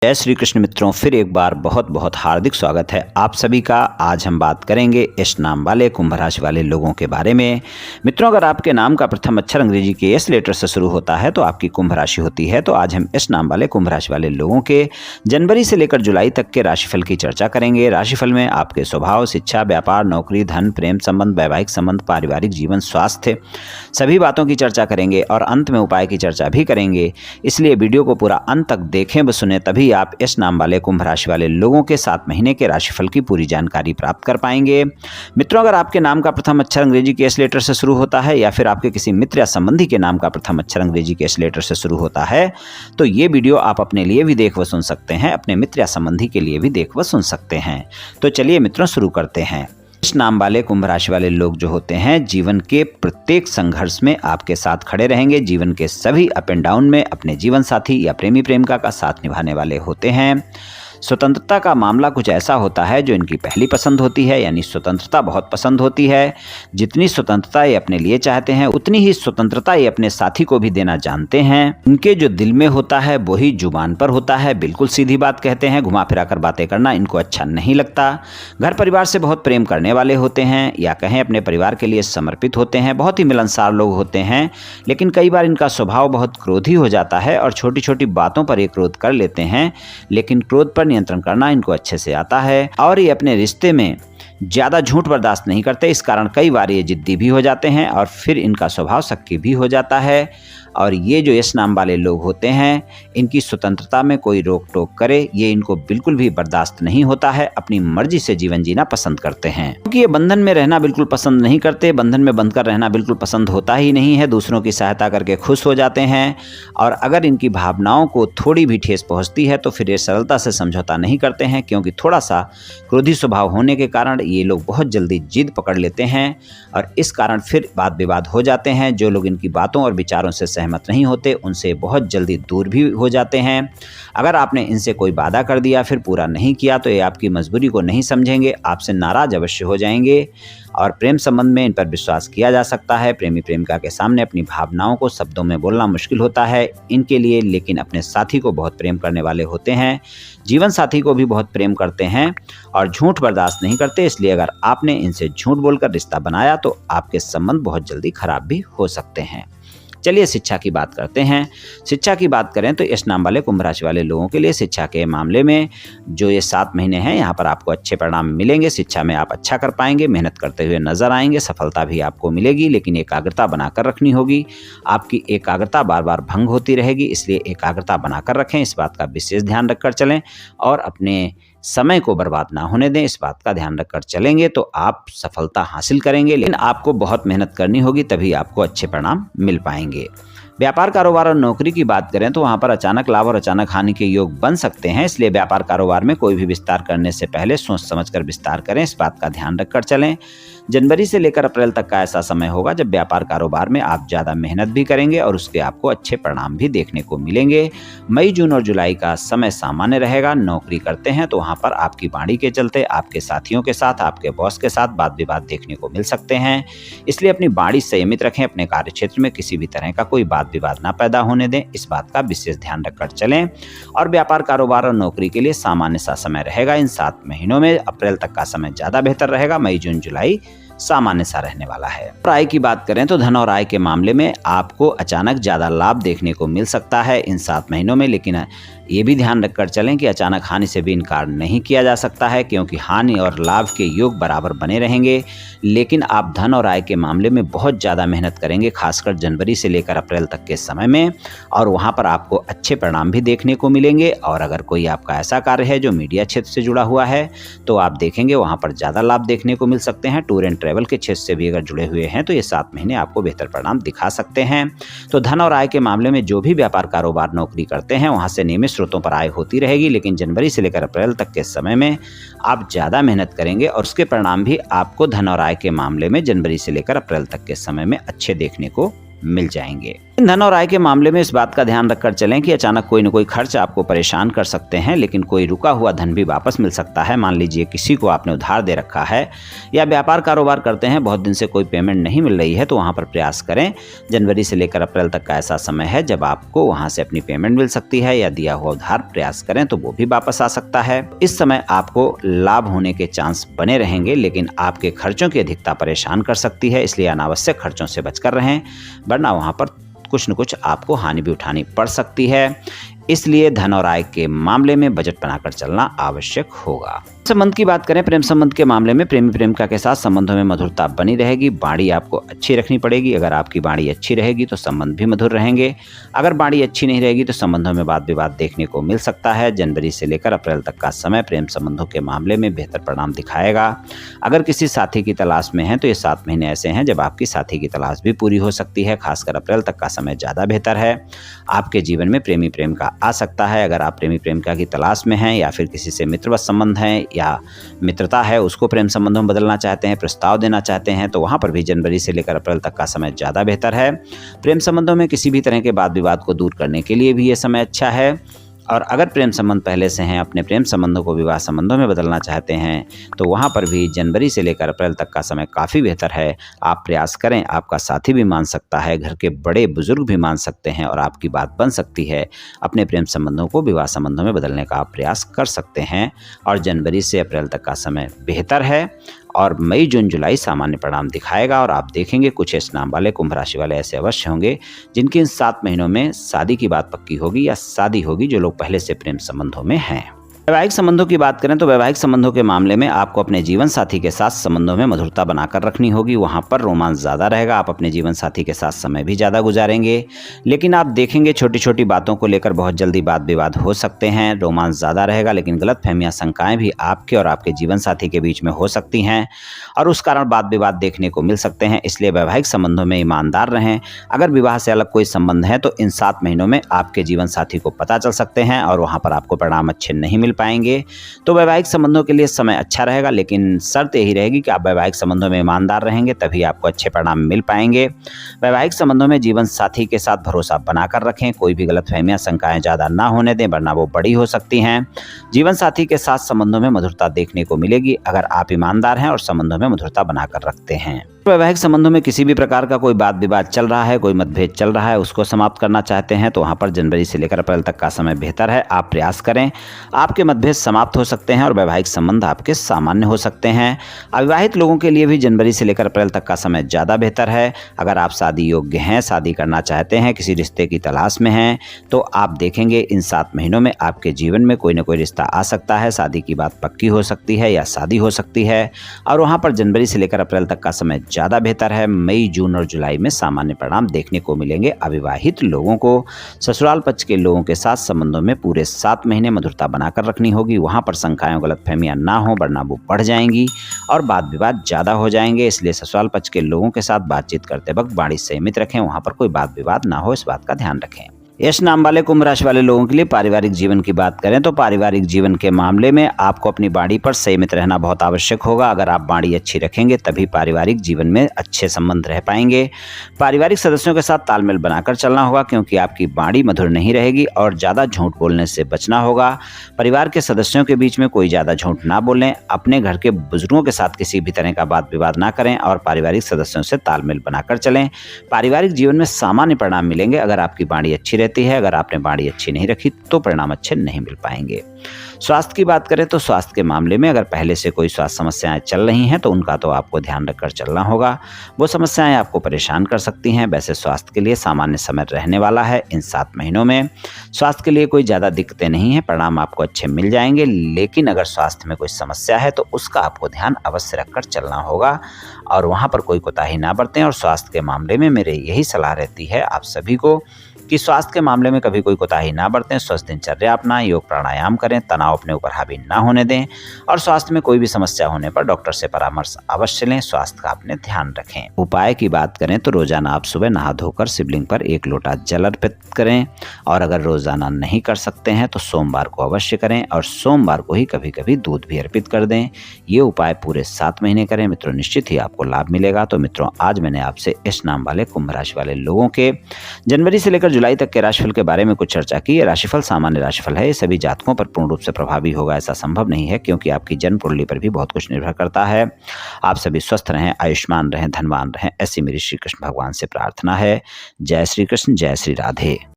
जय श्री कृष्ण मित्रों, फिर एक बार बहुत बहुत हार्दिक स्वागत है आप सभी का। आज हम बात करेंगे एस नाम वाले कुंभ राशि वाले लोगों के बारे में। मित्रों, अगर आपके नाम का प्रथम अक्षर अंग्रेजी के एस लेटर से शुरू होता है तो आपकी कुंभ राशि होती है। तो आज हम एस नाम वाले कुंभ राशि वाले लोगों के जनवरी से लेकर जुलाई तक के राशिफल की चर्चा करेंगे। राशिफल में आपके स्वभाव, शिक्षा, व्यापार, नौकरी, धन, प्रेम संबंध, वैवाहिक संबंध, पारिवारिक जीवन, स्वास्थ्य, सभी बातों की चर्चा करेंगे और अंत में उपाय की चर्चा भी करेंगे। इसलिए वीडियो को पूरा अंत तक देखें व सुने, तभी आप एस नाम वाले कुंभ राशि वाले लोगों के 7 महीने के राशिफल की पूरी जानकारी प्राप्त कर पाएंगे। मित्रों, अगर आपके नाम का प्रथम अक्षर अंग्रेजी के एस लेटर से शुरू होता है या फिर आपके किसी मित्र या संबंधी के नाम का प्रथम अक्षर अंग्रेजी के एस लेटर से शुरू होता है तो ये वीडियो आप अपने लिए भी देख व सुन सकते हैं, अपने मित्र या संबंधी के लिए भी देख व सुन सकते हैं। तो चलिए मित्रों, शुरू करते हैं। इस नाम वाले कुंभ राशि वाले लोग जो होते हैं, जीवन के प्रत्येक संघर्ष में आपके साथ खड़े रहेंगे। जीवन के सभी अप एंड डाउन में अपने जीवन साथी या प्रेमी प्रेमिका का साथ निभाने वाले होते हैं। स्वतंत्रता का मामला कुछ ऐसा होता है जो इनकी पहली पसंद होती है, यानी स्वतंत्रता बहुत पसंद होती है। जितनी स्वतंत्रता ये अपने लिए चाहते हैं उतनी ही स्वतंत्रता ये अपने साथी को भी देना जानते हैं। इनके जो दिल में होता है वही जुबान पर होता है। बिल्कुल सीधी बात कहते हैं, घुमा फिरा कर बातें करना इनको अच्छा नहीं लगता। घर परिवार से बहुत प्रेम करने वाले होते हैं, या कहें अपने परिवार के लिए समर्पित होते हैं। बहुत ही मिलनसार लोग होते हैं, लेकिन कई बार इनका स्वभाव बहुत क्रोधी हो जाता है और छोटी छोटी बातों पर ये क्रोध कर लेते हैं। लेकिन क्रोध पर नियंत्रण करना इनको अच्छे से आता है और ये अपने रिश्ते में ज्यादा झूठ बर्दाश्त नहीं करते। इस कारण कई बार ये जिद्दी भी हो जाते हैं और फिर इनका स्वभाव शक्की भी हो जाता है। और ये जो यश नाम वाले लोग होते हैं, इनकी स्वतंत्रता में कोई रोक टोक करे ये इनको बिल्कुल भी बर्दाश्त नहीं होता है। अपनी मर्जी से जीवन जीना पसंद करते हैं, क्योंकि ये बंधन में रहना बिल्कुल पसंद नहीं करते। बंधन में बंधकर रहना बिल्कुल पसंद होता ही नहीं है। दूसरों की सहायता करके खुश हो जाते हैं और अगर इनकी भावनाओं को थोड़ी भी ठेस पहुंचती है तो फिर ये सरलता से समझौता नहीं करते हैं, क्योंकि थोड़ा सा क्रोधी स्वभाव होने के कारण ये लोग बहुत जल्दी जिद पकड़ लेते हैं और इस कारण फिर वाद विवाद हो जाते हैं। जो लोग इनकी बातों और विचारों से सहमत नहीं होते उनसे बहुत जल्दी दूर भी हो जाते हैं। अगर आपने इनसे कोई वादा कर दिया फिर पूरा नहीं किया तो ये आपकी मजबूरी को नहीं समझेंगे, आपसे नाराज अवश्य हो जाएंगे। और प्रेम संबंध में इन पर विश्वास किया जा सकता है। प्रेमी प्रेमिका के सामने अपनी भावनाओं को शब्दों में बोलना मुश्किल होता है इनके लिए, लेकिन अपने साथी को बहुत प्रेम करने वाले होते हैं। जीवन साथी को भी बहुत प्रेम करते हैं और झूठ बर्दाश्त नहीं करते। इसलिए अगर आपने इनसे झूठ बोलकर रिश्ता बनाया तो आपके संबंध बहुत जल्दी खराब भी हो सकते हैं। चलिए शिक्षा की बात करते हैं। शिक्षा की बात करें तो यश नाम वाले कुंभ राशि वाले लोगों के लिए शिक्षा के मामले में जो ये 7 महीने हैं, यहाँ पर आपको अच्छे परिणाम मिलेंगे। शिक्षा में आप अच्छा कर पाएंगे, मेहनत करते हुए नजर आएंगे, सफलता भी आपको मिलेगी, लेकिन एकाग्रता बनाकर रखनी होगी। आपकी एकाग्रता बार बार भंग होती रहेगी, इसलिए एकाग्रता बनाकर रखें। इस बात का विशेष ध्यान रखकर चलें और अपने समय को बर्बाद ना होने दें। इस बात का ध्यान रखकर चलेंगे तो आप सफलता हासिल करेंगे, लेकिन आपको बहुत मेहनत करनी होगी, तभी आपको अच्छे परिणाम मिल पाएंगे। व्यापार, कारोबार और नौकरी की बात करें तो वहां पर अचानक लाभ और अचानक हानि के योग बन सकते हैं। इसलिए व्यापार कारोबार में कोई भी विस्तार करने से पहले सोच समझकर विस्तार करें। इस बात का ध्यान रखकर चलें। जनवरी से लेकर अप्रैल तक का ऐसा समय होगा जब व्यापार कारोबार में आप ज़्यादा मेहनत भी करेंगे और उसके आपको अच्छे परिणाम भी देखने को मिलेंगे। मई, जून और जुलाई का समय सामान्य रहेगा। नौकरी करते हैं तो वहाँ पर आपकी वाणी के चलते आपके साथियों के साथ, आपके बॉस के साथ वाद विवाद देखने को मिल सकते हैं। इसलिए अपनी वाणी संयमित रखें। अपने कार्य क्षेत्र में किसी भी तरह का कोई वाद विवाद ना पैदा होने दें। इस बात का विशेष ध्यान रखकर चलें। और व्यापार, कारोबार और नौकरी के लिए सामान्य सा समय रहेगा। इन 7 महीनों में अप्रैल तक का समय ज़्यादा बेहतर रहेगा। मई, जून, जुलाई सामान्य सा रहने वाला है। और आय की बात करें तो धन और आय के मामले में आपको अचानक ज्यादा लाभ देखने को मिल सकता है इन 7 महीनों में, लेकिन ये भी ध्यान रखकर चलें कि अचानक हानि से भी इनकार नहीं किया जा सकता है, क्योंकि हानि और लाभ के योग बराबर बने रहेंगे। लेकिन आप धन और आय के मामले में बहुत ज़्यादा मेहनत करेंगे, खासकर जनवरी से लेकर अप्रैल तक के समय में, और वहाँ पर आपको अच्छे परिणाम भी देखने को मिलेंगे। और अगर कोई आपका ऐसा कार्य है जो मीडिया क्षेत्र से जुड़ा हुआ है तो आप देखेंगे वहाँ पर ज़्यादा लाभ देखने को मिल सकते हैं। टूर एंड ट्रैवल के क्षेत्र से भी अगर जुड़े हुए हैं तो ये 7 महीने आपको बेहतर परिणाम दिखा सकते हैं। तो धन और आय के मामले में जो भी व्यापार, कारोबार, नौकरी करते हैं वहाँ से नियमित स्रोतों पर आय होती रहेगी, लेकिन जनवरी से लेकर अप्रैल तक के समय में आप ज़्यादा मेहनत करेंगे और उसके परिणाम भी आपको धन और आय के मामले में जनवरी से लेकर अप्रैल तक के समय में अच्छे देखने को मिल जाएंगे। धन और आय के मामले में इस बात का ध्यान रखकर चलें कि अचानक कोई न कोई खर्च आपको परेशान कर सकते हैं, लेकिन कोई रुका हुआ धन भी वापस मिल सकता है। मान लीजिए किसी को आपने उधार दे रखा है या व्यापार कारोबार करते हैं, बहुत दिन से कोई पेमेंट नहीं मिल रही है, तो वहाँ पर प्रयास करें। जनवरी से लेकर अप्रैल तक का ऐसा समय है जब आपको वहाँ से अपनी पेमेंट मिल सकती है, या दिया हुआ उधार प्रयास करें तो वो भी वापस आ सकता है। इस समय आपको लाभ होने के चांस बने रहेंगे, लेकिन आपके खर्चों की अधिकता परेशान कर सकती है, इसलिए अनावश्यक खर्चों से बचकर रहें, वरना वहाँ पर कुछ न कुछ आपको हानि भी उठानी पड़ सकती है। इसलिए धन और आय के मामले में बजट बनाकर चलना आवश्यक होगा। संबंध की बात करें, प्रेम संबंध के मामले में प्रेमी प्रेमिका के साथ संबंधों में मधुरता बनी रहेगी। बाणी आपको अच्छी रखनी पड़ेगी। अगर आपकी बाणी अच्छी रहेगी तो संबंध भी मधुर रहेंगे। अगर बाणी अच्छी नहीं रहेगी तो संबंधों में वाद विवाद देखने को मिल सकता है। जनवरी से लेकर अप्रैल तक का समय प्रेम संबंधों के मामले में बेहतर परिणाम दिखाएगा। अगर किसी साथी की तलाश में है तो ये 7 महीने ऐसे हैं जब आपकी साथी की तलाश भी पूरी हो सकती है। खासकर अप्रैल तक का समय ज़्यादा बेहतर है। आपके जीवन में प्रेमी प्रेमिका आ सकता है। अगर आप प्रेमी प्रेमिका की तलाश में हैं या फिर किसी से मित्रवत संबंध है या मित्रता है, उसको प्रेम संबंधों में बदलना चाहते हैं, प्रस्ताव देना चाहते हैं, तो वहां पर भी जनवरी से लेकर अप्रैल तक का समय ज़्यादा बेहतर है। प्रेम संबंधों में किसी भी तरह के वाद विवाद को दूर करने के लिए भी ये समय अच्छा है। और अगर प्रेम संबंध पहले से हैं, अपने प्रेम संबंधों को विवाह संबंधों में बदलना चाहते हैं, तो वहाँ पर भी जनवरी से लेकर अप्रैल तक का समय काफ़ी बेहतर है। आप प्रयास करें, आपका साथी भी मान सकता है, घर के बड़े बुजुर्ग भी मान सकते हैं और आपकी बात बन सकती है। अपने प्रेम संबंधों को विवाह संबंधों में बदलने का आप प्रयास कर सकते हैं। और जनवरी से अप्रैल तक का समय बेहतर है और मई जून जुलाई सामान्य परिणाम दिखाएगा। और आप देखेंगे कुछ इस नाम वाले कुंभ राशि वाले ऐसे अवश्य होंगे जिनकी इन 7 महीनों में शादी की बात पक्की होगी या शादी होगी, जो लोग पहले से प्रेम संबंधों में हैं। वैवाहिक संबंधों की बात करें तो वैवाहिक संबंधों के मामले में आपको अपने जीवन साथी के साथ संबंधों में मधुरता बनाकर रखनी होगी। वहां पर रोमांस ज़्यादा रहेगा। आप अपने जीवन साथी के साथ समय भी ज़्यादा गुजारेंगे, लेकिन आप देखेंगे छोटी छोटी बातों को लेकर बहुत जल्दी वाद विवाद हो सकते हैं। रोमांस ज़्यादा रहेगा, लेकिन गलतफहमियां, शंकाएं भी आपके और आपके जीवन साथी के बीच में हो सकती हैं और उस कारण वाद विवाद देखने को मिल सकते हैं। इसलिए वैवाहिक संबंधों में ईमानदार रहें। अगर विवाह से अलग कोई संबंध है तो इन 7 महीनों में आपके जीवन साथी को पता चल सकते हैं और वहाँ पर आपको परिणाम अच्छे नहीं मिल पाएंगे। तो वैवाहिक संबंधों के लिए समय अच्छा रहेगा, लेकिन शर्त यही रहेगी कि आप वैवाहिक संबंधों में ईमानदार रहेंगे, तभी आपको अच्छे परिणाम मिल पाएंगे। वैवाहिक संबंधों में जीवन साथी के साथ भरोसा बनाकर रखें। कोई भी गलतफहमियां, शंकाएं ज़्यादा ना होने दें, वरना वो बड़ी हो सकती हैं। जीवन साथी के साथ संबंधों में मधुरता देखने को मिलेगी अगर आप ईमानदार हैं और संबंधों में मधुरता बनाकर रखते हैं। वैवाहिक संबंधों में किसी भी प्रकार का कोई वाद विवाद चल रहा है, कोई मतभेद चल रहा है, उसको समाप्त करना चाहते हैं, तो वहाँ पर जनवरी से लेकर अप्रैल तक का समय बेहतर है। आप प्रयास करें, आपके मतभेद समाप्त हो सकते हैं और वैवाहिक संबंध आपके सामान्य हो सकते हैं। अविवाहित लोगों के लिए भी जनवरी से लेकर अप्रैल तक का समय ज़्यादा बेहतर है। अगर आप शादी योग्य हैं, शादी करना चाहते हैं, किसी रिश्ते की तलाश में हैं, तो आप देखेंगे इन 7 महीनों में आपके जीवन में कोई ना कोई रिश्ता आ सकता है। शादी की बात पक्की हो सकती है या शादी हो सकती है। और वहाँ पर जनवरी से लेकर अप्रैल तक का समय ज़्यादा बेहतर है। मई, जून और जुलाई में सामान्य परिणाम देखने को मिलेंगे। अविवाहित लोगों को ससुराल पक्ष के लोगों के साथ संबंधों में पूरे 7 महीने मधुरता बनाकर रखनी होगी। वहां पर शंकाएं, गलतफहमियां ना हो, वरना वो बढ़ जाएंगी और वाद विवाद ज़्यादा हो जाएंगे। इसलिए ससुराल पक्ष के लोगों के साथ बातचीत करते वक्त वाणी संयमित रखें, वहां पर कोई वाद विवाद ना हो, इस बात का ध्यान रखें। यश नाम वाले कुंभ राशि वाले लोगों के लिए पारिवारिक जीवन की बात करें तो पारिवारिक जीवन के मामले में आपको अपनी बाणी पर संयमित रहना बहुत आवश्यक होगा। अगर आप बाणी अच्छी रखेंगे तभी पारिवारिक जीवन में अच्छे संबंध रह पाएंगे। पारिवारिक सदस्यों के साथ तालमेल बनाकर चलना होगा, क्योंकि आपकी बाणी मधुर नहीं रहेगी और ज़्यादा झूठ बोलने से बचना होगा। परिवार के सदस्यों के बीच में कोई ज़्यादा झूठ ना बोलें। अपने घर के बुजुर्गों के साथ किसी भी तरह का वाद विवाद ना करें और पारिवारिक सदस्यों से तालमेल बनाकर चलें। पारिवारिक जीवन में सामान्य परिणाम मिलेंगे अगर आपकी बाणी अच्छी रहती है। अगर आपने बाणी अच्छी नहीं रखी तो परिणाम अच्छे नहीं मिल पाएंगे। स्वास्थ्य की बात करें तो स्वास्थ्य के मामले में अगर पहले से कोई स्वास्थ्य समस्याएं चल रही हैं तो उनका तो आपको ध्यान रखकर चलना होगा। वो समस्याएं आपको परेशान कर सकती हैं। वैसे स्वास्थ्य के लिए सामान्य समय रहने वाला है। इन 7 महीनों में स्वास्थ्य के लिए कोई ज़्यादा दिक्कतें नहीं हैं, परिणाम आपको अच्छे मिल जाएंगे। लेकिन अगर स्वास्थ्य में कोई समस्या है तो उसका आपको ध्यान अवश्य रखकर चलना होगा और वहाँ पर कोई कोताही ना बरतें। और स्वास्थ्य के मामले में मेरे यही सलाह रहती है आप सभी को कि स्वास्थ्य के मामले में कभी कोई कोताही ना बरतें, स्वस्थ दिनचर्या अपनाएं, योग प्राणायाम करें, तनाव अपने ऊपर हावी ना होने दें और स्वास्थ्य में कोई भी समस्या होने पर डॉक्टर से परामर्श अवश्य लें। स्वास्थ्य का अपने ध्यान रखें। उपाय की बात करें तो रोजाना आप सुबह नहा धोकर शिवलिंग पर 1 लोटा जल अर्पित करें और अगर रोजाना नहीं कर सकते हैं तो सोमवार को अवश्य करें और सोमवार को ही कभी कभी दूध भी अर्पित कर दें। ये उपाय पूरे 7 महीने करें मित्रों, निश्चित ही आपको लाभ मिलेगा। तो मित्रों, आज मैंने आपसे इस नाम वाले कुंभ राशि वाले लोगों के जनवरी से लेकर जुलाई तक के राशिफल के बारे में कुछ चर्चा की। ये राशिफल सामान्य राशिफल है, ये सभी जातकों पर पूर्ण रूप से प्रभावी होगा ऐसा संभव नहीं है, क्योंकि आपकी जन्म कुंडली पर भी बहुत कुछ निर्भर करता है। आप सभी स्वस्थ रहें, आयुष्मान रहें, धनवान रहें, ऐसी मेरी श्री कृष्ण भगवान से प्रार्थना है। जय श्री कृष्ण, जय श्री राधे।